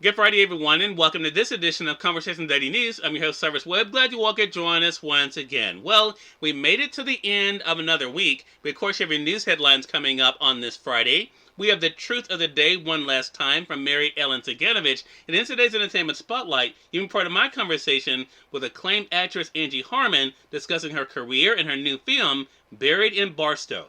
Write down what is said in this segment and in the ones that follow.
Good Friday, everyone, and welcome to this edition of Conversation Daily News. I'm your host, Cyrus Webb. Glad you all could join us once again. Well, we made it to the end of another week. We, of course, have your news headlines coming up on this Friday. We have the truth of the day one last time from Mary Ellen Ciganovich. And in today's entertainment spotlight, you've been part of my conversation with acclaimed actress Angie Harmon discussing her career and her new film, Buried in Barstow.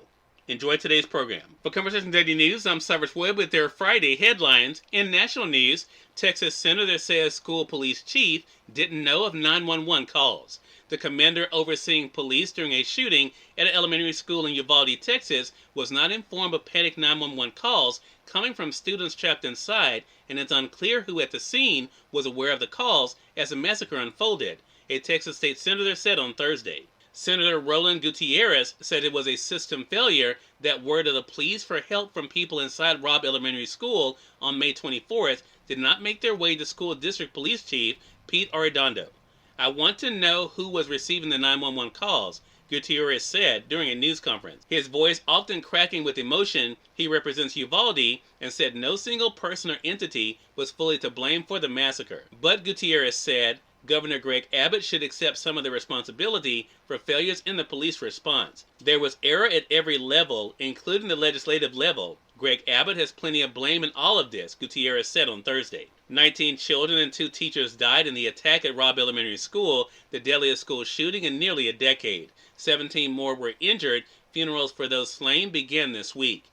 Enjoy today's program. For Conversation Daily News, I'm Cyrus Webb with their Friday headlines. In national news, Texas senator says school police chief didn't know of 911 calls. The commander overseeing police during a shooting at an elementary school in Uvalde, Texas, was not informed of panicked 911 calls coming from students trapped inside, and it's unclear who at the scene was aware of the calls as the massacre unfolded, a Texas state senator said on Thursday. Senator Roland Gutierrez said it was a system failure that word of the pleas for help from people inside Robb Elementary School on May 24th did not make their way to school district police chief Pete Arredondo. I want to know who was receiving the 911 calls, Gutierrez said during a news conference. His voice often cracking with emotion, he represents Uvalde and said no single person or entity was fully to blame for the massacre. But Gutierrez said Governor Greg Abbott should accept some of the responsibility for failures in the police response. There was error at every level, including the legislative level. Greg Abbott has plenty of blame in all of this, Gutierrez said on Thursday. 19 children and 2 teachers died in the attack at Robb Elementary School, the deadliest school shooting in nearly a decade. 17 more were injured. Funerals for those slain began this week.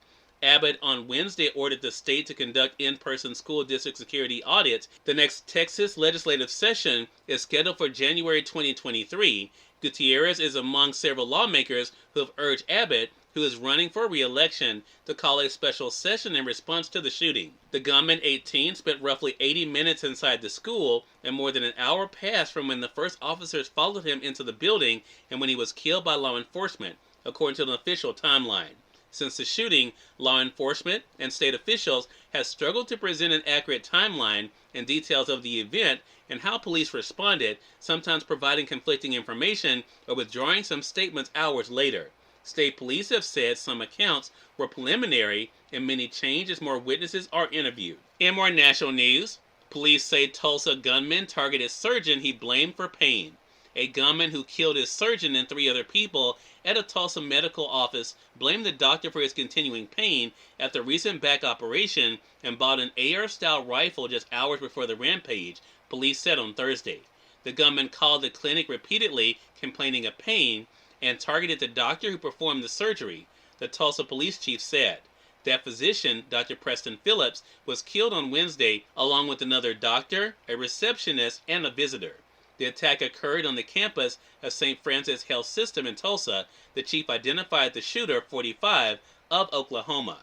Abbott on Wednesday ordered the state to conduct in-person school district security audits. The next Texas legislative session is scheduled for January 2023. Gutierrez is among several lawmakers who have urged Abbott, who is running for re-election, to call a special session in response to the shooting. The gunman, 18, spent roughly 80 minutes inside the school, and more than an hour passed from when the first officers followed him into the building and when he was killed by law enforcement, according to an official timeline. Since the shooting, law enforcement and state officials have struggled to present an accurate timeline and details of the event and how police responded, sometimes providing conflicting information or withdrawing some statements hours later. State police have said some accounts were preliminary and many changed as more witnesses are interviewed. In more national news, police say Tulsa gunman targeted surgeon he blamed for pain. A gunman who killed his surgeon and 3 other people at a Tulsa medical office blamed the doctor for his continuing pain after a recent back operation and bought an AR-style rifle just hours before the rampage, police said on Thursday. The gunman called the clinic repeatedly complaining of pain and targeted the doctor who performed the surgery, the Tulsa police chief said. That physician, Dr. Preston Phillips, was killed on Wednesday along with another doctor, a receptionist, and a visitor. The attack occurred on the campus of St. Francis Health System in Tulsa. The chief identified the shooter, 45, of Oklahoma.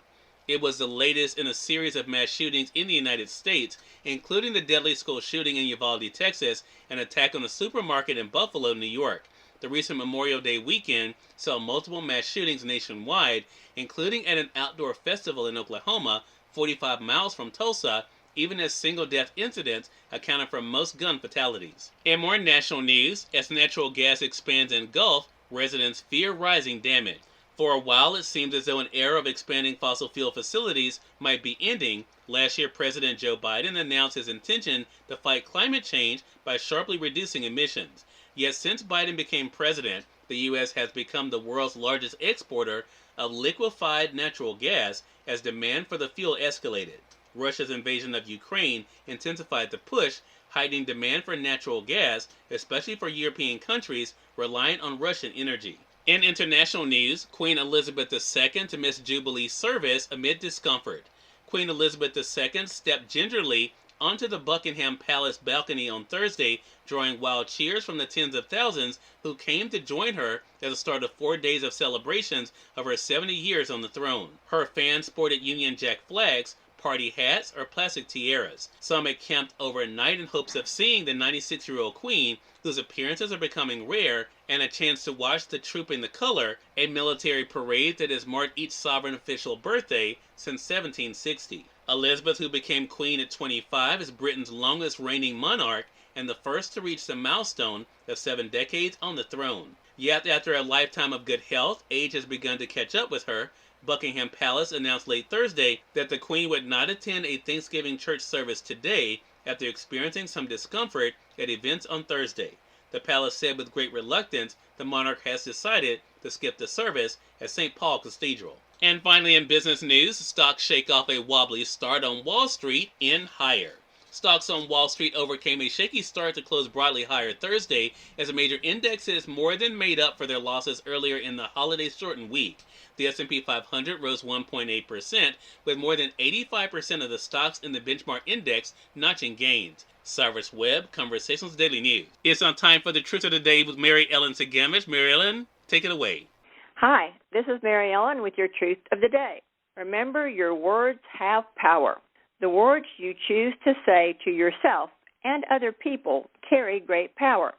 It was the latest in a series of mass shootings in the United States, including the deadly school shooting in Uvalde, Texas, and an attack on a supermarket in Buffalo, New York. The recent Memorial Day weekend saw multiple mass shootings nationwide, including at an outdoor festival in Oklahoma, 45 miles from Tulsa, even as single death incidents accounted for most gun fatalities. In more national news, as natural gas expands in Gulf, residents fear rising damage. For a while, it seemed as though an era of expanding fossil fuel facilities might be ending. Last year, President Joe Biden announced his intention to fight climate change by sharply reducing emissions. Yet since Biden became president, the U.S. has become the world's largest exporter of liquefied natural gas as demand for the fuel escalated. Russia's invasion of Ukraine intensified the push, heightening demand for natural gas, especially for European countries reliant on Russian energy. In international news, Queen Elizabeth II to miss Jubilee service amid discomfort. Queen Elizabeth II stepped gingerly onto the Buckingham Palace balcony on Thursday, drawing wild cheers from the tens of thousands who came to join her at the start of 4 days of celebrations of her 70 years on the throne. Her fans sported Union Jack flags, party hats, or plastic tiaras. Some had camped overnight in hopes of seeing the 96-year-old queen, whose appearances are becoming rare, and a chance to watch the Trooping the Color, a military parade that has marked each sovereign official birthday since 1760. Elizabeth, who became queen at 25, is Britain's longest reigning monarch and the first to reach the milestone of 7 decades on the throne. Yet after a lifetime of good health, age has begun to catch up with her. Buckingham Palace announced late Thursday that the Queen would not attend a Thanksgiving church service today after experiencing some discomfort at events on Thursday. The palace said with great reluctance the monarch has decided to skip the service at St. Paul Cathedral. And finally, in business news, stocks shake off a wobbly start on Wall Street in higher. Stocks on Wall Street overcame a shaky start to close broadly higher Thursday as the major indexes more than made up for their losses earlier in the holiday-shortened week. The S&P 500 rose 1.8%, with more than 85% of the stocks in the benchmark index notching gains. Cyrus Webb, Conversations Daily News. It's on time for the Truth of the Day with Mary Ellen Ciganovich. Mary Ellen, take it away. Hi, this is Mary Ellen with your Truth of the Day. Remember, your words have power. The words you choose to say to yourself and other people carry great power.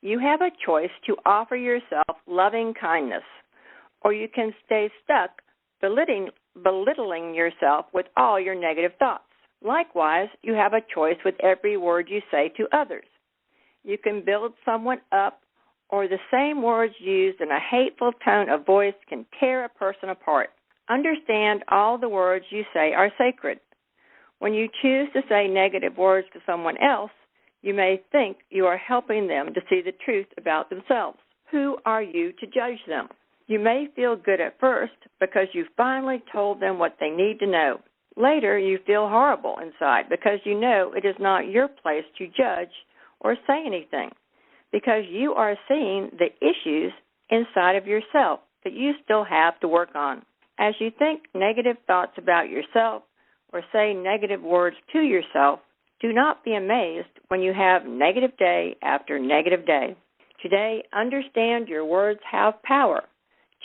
You have a choice to offer yourself loving kindness, or you can stay stuck belittling yourself with all your negative thoughts. Likewise, you have a choice with every word you say to others. You can build someone up, or the same words used in a hateful tone of voice can tear a person apart. Understand, all the words you say are sacred. When you choose to say negative words to someone else, you may think you are helping them to see the truth about themselves. Who are you to judge them? You may feel good at first because you finally told them what they need to know. Later, you feel horrible inside because you know it is not your place to judge or say anything, because you are seeing the issues inside of yourself that you still have to work on. As you think negative thoughts about yourself or say negative words to yourself, do not be amazed when you have negative day after negative day. Today, understand your words have power.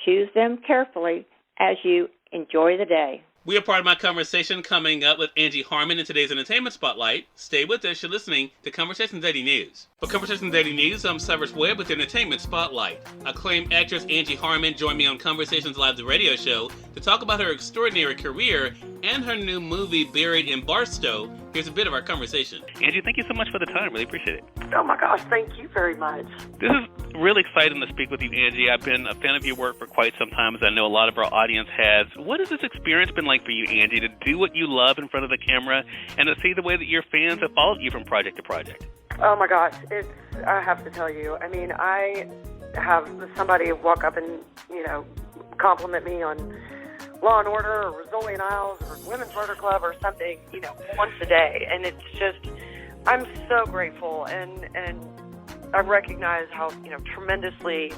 Choose them carefully as you enjoy the day. We have part of my conversation coming up with Angie Harmon in today's Entertainment Spotlight. Stay with us. You're listening to Conversations Daily News. For Conversations Daily News, I'm Cyrus Webb with Entertainment Spotlight. Acclaimed actress Angie Harmon joined me on Conversations Live, the radio show, to talk about her extraordinary career and her new movie, Buried in Barstow. Here's a bit of our conversation. Angie, thank you so much for the time. Really appreciate it. Oh, my gosh. Thank you very much. This is really exciting to speak with you, Angie. I've been a fan of your work for quite some time, as I know a lot of our audience has. What has this experience been like for you, Angie, to do what you love in front of the camera and to see the way that your fans have followed you from project to project? Oh, my gosh. I have to tell you, I mean, I have somebody walk up and, compliment me on Law and Order or Rizzoli and Isles or Women's Murder Club or something, once a day. And it's just, I'm so grateful. And I recognize how, tremendously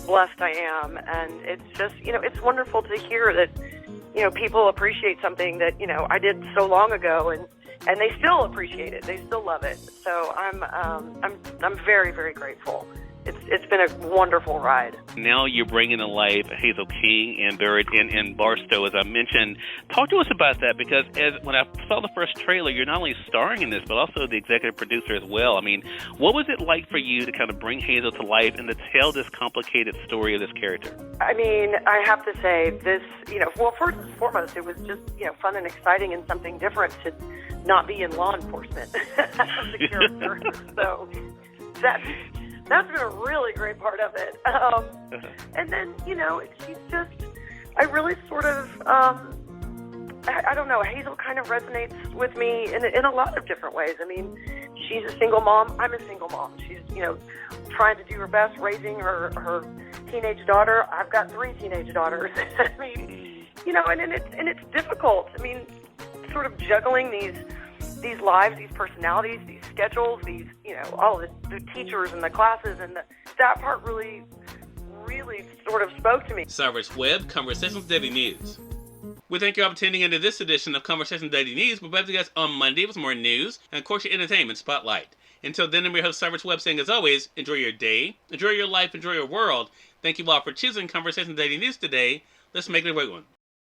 blessed I am. And it's just, it's wonderful to hear that, people appreciate something that, I did so long ago and they still appreciate it. They still love it. So I'm very, very grateful. It's been a wonderful ride. Now you're bringing to life Hazel King and Buried in Barstow, as I mentioned. Talk to us about that, because when I saw the first trailer, you're not only starring in this, but also the executive producer as well. I mean, what was it like for you to kind of bring Hazel to life and to tell this complicated story of this character? I mean, I have to say this, well, first and foremost, it was just, fun and exciting and something different to not be in law enforcement as a character. So that's been a really great part of it. And then, she's just, I really sort of, I don't know, Hazel kind of resonates with me in a lot of different ways. I mean, she's a single mom. I'm a single mom. She's, trying to do her best raising her teenage daughter. I've got 3 teenage daughters. I mean, and it's difficult. I mean, sort of juggling these lives, these personalities, these schedules, these, all the teachers and the classes, and that part really sort of spoke to me. Cyrus Webb, Conversations Daily News. We thank you all for tuning into this edition of Conversations Daily News. We'll be back to you guys on Monday with more news and, of course, your entertainment spotlight. Until then, I'm your host, Cyrus Webb, saying, as always, enjoy your day, enjoy your life, enjoy your world. Thank you all for choosing Conversations Daily News today. Let's make it a great one.